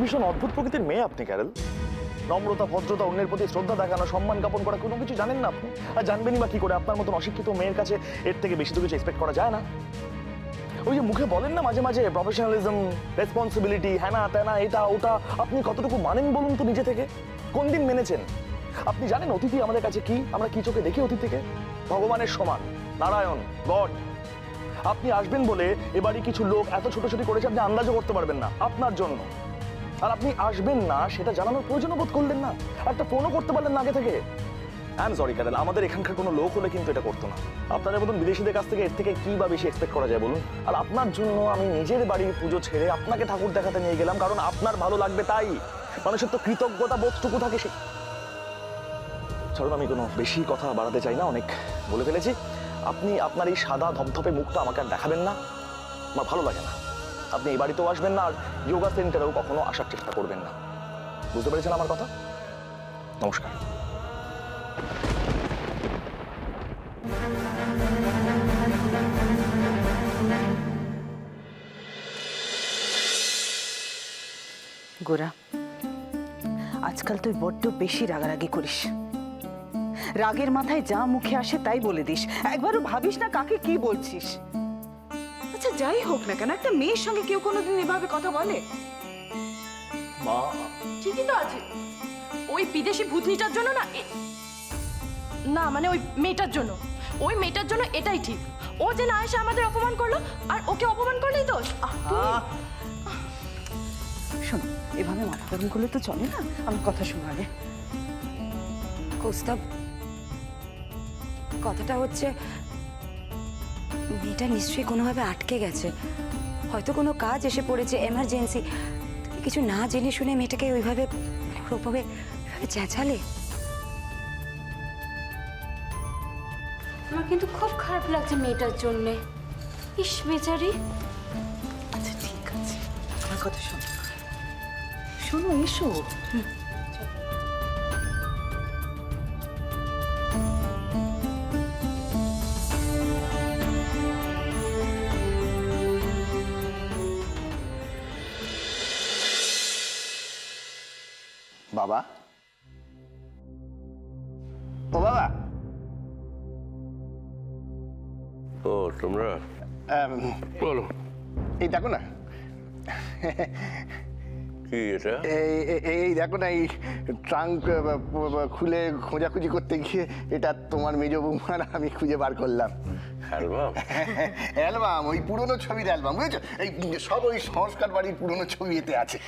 ভীষণ অদ্ভুত প্রকৃতির মেয়ে আপনি, ক্যারল। নম্রতা, ভদ্রতা, অন্যের প্রতি শ্রদ্ধা দেখানো, সম্মান জ্ঞাপন করা কোনো কিছু জানেন না আপনি। আর জানবেনই বা কি করে? আপনার মতন অশিক্ষিত মেয়ের কাছে এর থেকে বেশি তো কিছু এক্সপেক্ট করা যায় না। ওই যে মুখে বলেন না মাঝে মাঝে প্রফেশনালিজম, রেসপন্সিবিলিটি, হ্যানা ত্যানা, এটা ওটা, আপনি কতটুকু মানেন বলুন তো নিজে থেকে? কোন দিন মেনেছেন? আপনি জানেন অতিথি আমাদের কাছে কি? আমরা কি চোখে দেখি অতিথিকে? ভগবানের সমান, নারায়ণ, গড। আপনি আসবেন বলে এবারে কিছু লোক এত ছোটাছুটি করেছে আপনি আন্দাজও করতে পারবেন না আপনার জন্য। আর আপনি আসবেন না সেটা জানানোর প্রয়োজন বোধ করলেন না, একটা ফোনও করতে পারলেন না আগে থেকে। আই এম সরি ক্যারেল, আমাদের এখানকার কোনো লোক হলে কিন্তু এটা করতো না। আপনাদের মতন বিদেশিদের কাছ থেকে এর থেকে কি বা বেশি এক্সপেক্ট করা যায় বলুন? আর আপনার জন্য আমি নিজের বাড়ির পুজো ছেড়ে আপনাকে ঠাকুর দেখাতে নিয়ে গেলাম, কারণ আপনার ভালো লাগবে তাই। মানুষের তো কৃতজ্ঞতা বোধটুকু থাকে। সে ছাড়ুন, আমি কোনো বেশি কথা বাড়াতে চাই না, অনেক বলে ফেলেছি। আপনি আপনার এই সাদা ধপধপে মুখটা আমাকে আর দেখাবেন না, আমার ভালো লাগে না। আপনি এই বাড়িতেও আসবেন না, আর যোগা সেন্টারেও কখনো আসার চেষ্টা করবেন না। বুঝতে পেরেছেন আমার কথা? নমস্কার। গোরা, আজকাল তুই বড্ড বেশি রাগারাগি করিস। রাগের মাথায় যা মুখে আসে তাই বলে দিস, একবারও ভাবিস না কাকে কি বলছিস। আচ্ছা যাই হোক না কেন, একটা মেয়ের সঙ্গে কেউ কোনোদিন এভাবে কথা বলে? মা ঠিকই তো আছে, ওই বিদেশি ভূতনিটার জন্য না, না মানে ওই মেয়েটার জন্য, ওই মেয়েটার জন্য এটাই ঠিক। ও যে না এসে আমাদের অপমান করলো, আর ওকে অপমান করলেই দোষ। শোন, এভাবে মাথা গরম করলে তো চলে না, আমার কথা শোনো আগে। কৌস্তব, কথাটা হচ্ছে মেয়েটা নিশ্চয়ই কোনোভাবে আটকে গেছে, হয়তো কোনো কাজ এসে পড়েছে, এমার্জেন্সি। তুমি কিছু না জেনে শুনে মেয়েটাকে ওইভাবে চেঁচালে। আমার কিন্তু খুব খারাপ লাগছে মেয়েটার জন্যে। ইস বেচারি। আচ্ছা ঠিক আছে, আমার কথা শোনো। শোনো, এসো। বাবা, ও বাবা। ও তোমরা বলো, এই দেখো না, কি এটা? এই দেখো না, এই ট্রাঙ্ক খুলে খোঁজাখুঁজি করতে গিয়ে এটা তোমার মেজ বৌমার আমি খুঁজে বার করলাম। অ্যালবাম? অ্যালবাম, ওই পুরনো ছবির অ্যালবাম, বুঝেছো? এই সব ওই সংস্কার বাড়ির পুরনো ছবি এতে আছে।